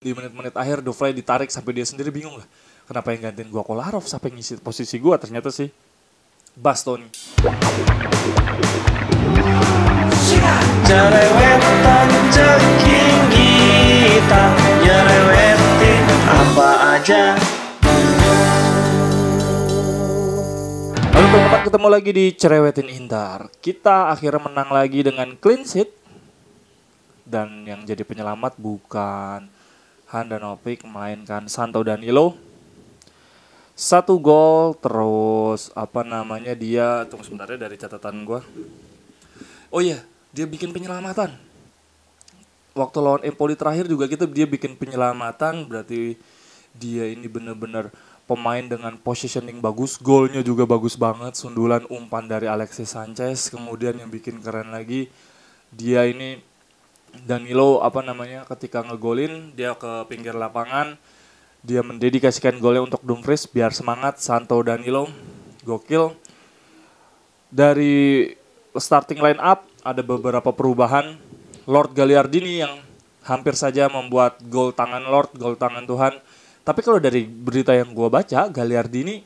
di menit-menit akhir Dovray ditarik sampai dia sendiri bingung lah. Kenapa yang gantiin gua Kolarov, siapa yang ngisi posisi gua? Ternyata sih Bastoni. Cerewetan ceking kita, nyerewetin apa aja. Halo teman-teman, ketemu lagi di Cerewetin Intar. Kita akhirnya menang lagi dengan clean sheet. Dan yang jadi penyelamat bukan Handanovic, melainkan Santo Danilo. 1 gol, terus dia, tunggu sebentar ya dari catatan gue. Oh iya, dia bikin penyelamatan. Waktu lawan Empoli terakhir juga dia bikin penyelamatan, berarti dia ini benar-benar pemain dengan positioning bagus, golnya juga bagus banget, sundulan umpan dari Alexis Sanchez. Kemudian yang bikin keren lagi, dia ini Danilo ketika ngegolin dia ke pinggir lapangan, dia mendedikasikan golnya untuk Dumfries biar semangat. Santo Danilo gokil. Dari starting line up ada beberapa perubahan. Lord Gagliardini yang hampir saja membuat gol tangan Lord, gol tangan Tuhan. Tapi kalau dari berita yang gue baca, Gagliardini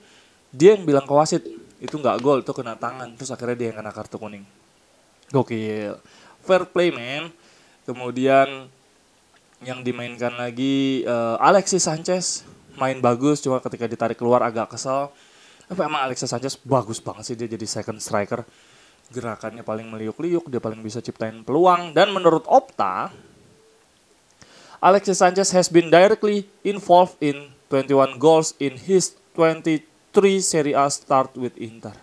dia yang bilang ke wasit itu nggak gol, itu kena tangan. Terus akhirnya dia yang kena kartu kuning. Gokil, fair play man. Kemudian yang dimainkan lagi Alexis Sanchez main bagus, cuma ketika ditarik keluar agak kesal. Tapi emang Alexis Sanchez bagus banget sih, dia jadi second striker. Gerakannya paling meliuk-liuk, dia paling bisa ciptain peluang. Dan menurut Opta, Alexis Sanchez has been directly involved in 21 goals in his 23 Serie A start with Inter.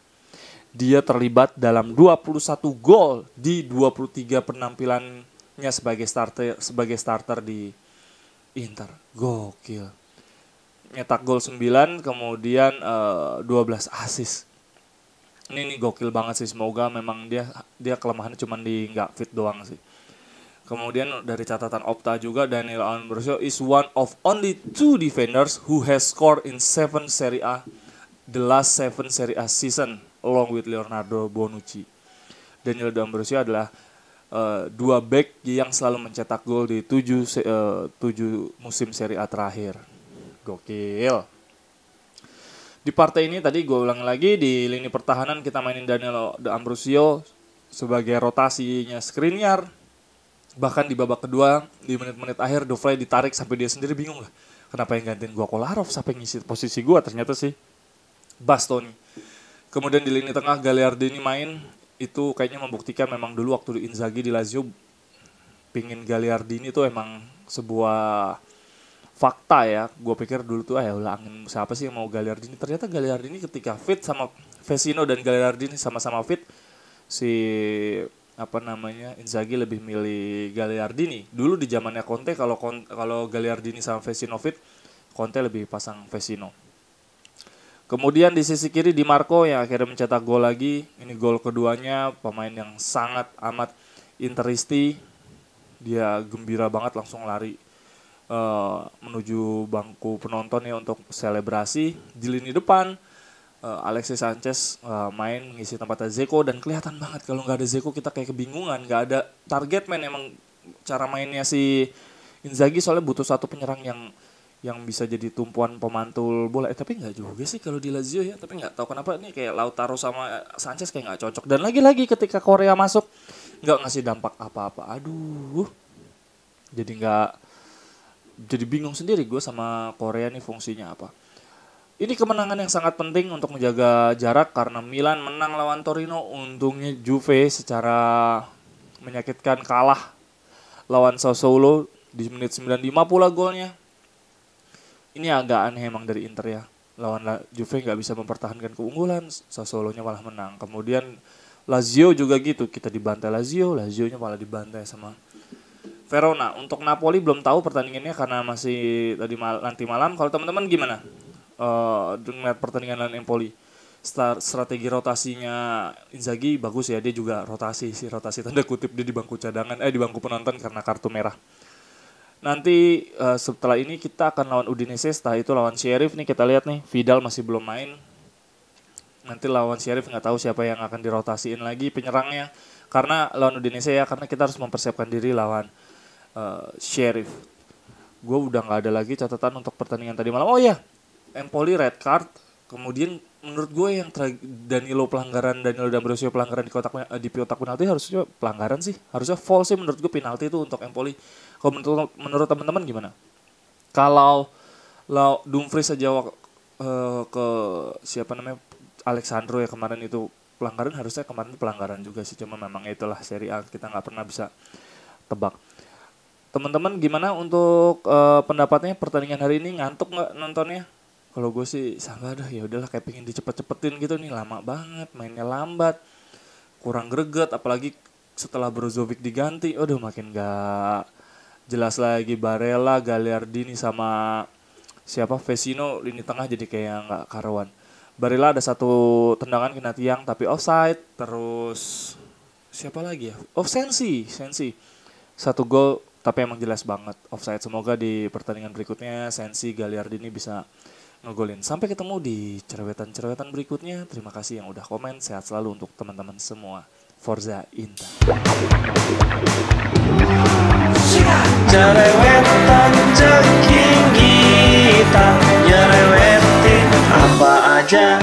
Dia terlibat dalam 21 gol di 23 penampilannya sebagai starter di Inter. Gokil. Nyetak gol 9, kemudian 12 assist. Ini gokil banget sih, semoga memang dia kelemahannya cuma di nggak fit doang sih. Kemudian dari catatan Opta juga, Daniel Ambrosio is one of only 2 defenders who has scored in 7 Serie A, the last 7 Serie A season, along with Leonardo Bonucci. Daniel D'Ambrosio adalah 2 back yang selalu mencetak gol di 7 musim Serie A terakhir. Gokil. Di partai ini tadi gue ulang lagi, di lini pertahanan kita mainin Daniel D'Ambrosio sebagai rotasinya Skriniar. Bahkan di babak kedua, di menit-menit akhir Dovray ditarik sampai dia sendiri bingung lah. Kenapa yang gantiin gue Kolarov, siapa yang ngisi posisi gue? Ternyata sih Bastoni. Kemudian di lini tengah Gagliardini main, itu kayaknya membuktikan memang dulu waktu di Inzaghi di Lazio pingin Gagliardini itu emang sebuah fakta ya. Gue pikir dulu tuh angin siapa sih yang mau Gagliardini. Ternyata Gagliardini ketika fit sama Vecino dan Gagliardini sama-sama fit, si Inzaghi lebih milih Gagliardini. Dulu di zamannya Conte kalau Gagliardini sama Vecino fit, Conte lebih pasang Vecino. Kemudian di sisi kiri Di Marco yang akhirnya mencetak gol lagi. Ini gol keduanya, pemain yang sangat amat interisti. Dia gembira banget, langsung lari menuju bangku penonton ya untuk selebrasi. Di lini depan Alexis Sanchez main mengisi tempatnya Dzeko, dan kelihatan banget kalau nggak ada Dzeko kita kayak kebingungan, nggak ada target man. Emang cara mainnya si Inzaghi soalnya butuh satu penyerang yang bisa jadi tumpuan pemantul bola. Tapi nggak juga sih kalau di Lazio ya. Tapi nggak tahu kenapa nih kayak Lautaro sama Sanchez kayak nggak cocok. Dan lagi-lagi ketika Korea masuk nggak ngasih dampak apa-apa. Aduh, jadi bingung sendiri gue sama Korea nih fungsinya apa. Ini kemenangan yang sangat penting untuk menjaga jarak karena Milan menang lawan Torino. Untungnya Juve secara menyakitkan kalah lawan Sassuolo di menit 95 pula golnya. Ini agak aneh emang dari Inter ya. Lawan Juve nggak bisa mempertahankan keunggulan, Sassuolo-nya malah menang. Kemudian Lazio juga gitu, kita dibantai Lazio-nya malah dibantai sama Verona. Untuk Napoli belum tahu pertandingannya karena masih nanti malam. Kalau teman-teman gimana dengan pertandingan lawan Empoli? Strategi rotasinya Inzaghi bagus ya, dia juga rotasi tanda kutip, dia di bangku cadangan, di bangku penonton karena kartu merah. Nanti setelah ini kita akan lawan Udinese, setelah itu lawan Sheriff nih, kita lihat nih, Vidal masih belum main. Nanti lawan Sheriff nggak tahu siapa yang akan dirotasiin lagi penyerangnya. Karena lawan Udinese ya, karena kita harus mempersiapkan diri lawan Sheriff. gue udah nggak ada lagi catatan untuk pertandingan tadi malam. Oh ya, Empoli red card. Kemudian menurut gue yang Danilo D'Ambrosio pelanggaran di kotak penalti harusnya pelanggaran sih. Harusnya foul sih menurut gue, penalti itu untuk Empoli. Kalau menurut teman-teman gimana? Kalau Dumfries aja ke siapa namanya Alexandro ya kemarin itu pelanggaran, harusnya kemarin itu pelanggaran juga sih. Cuma memang itulah Serie A, kita nggak pernah bisa tebak. Teman-teman gimana untuk pendapatnya pertandingan hari ini? Ngantuk nggak nontonnya? Kalau gue sih sama dah, ya udahlah kayak pengen dicepet-cepetin gitu nih, lama banget, mainnya lambat, kurang greget, apalagi setelah Brozovic diganti, aduh makin gak jelas lagi. Barella, Gagliardini sama siapa Vecino lini tengah jadi kayak gak karuan. Barella ada satu tendangan kena tiang tapi offside, terus siapa lagi ya? Sensi. Satu gol tapi emang jelas banget offside. Semoga di pertandingan berikutnya Sensi, Gagliardini bisa ngegolin. Sampai ketemu di cerewetan berikutnya. Terima kasih yang udah komen. Sehat selalu untuk teman-teman semua. Forza Inter. Cerewetan ceking kita nyerewetin apa aja.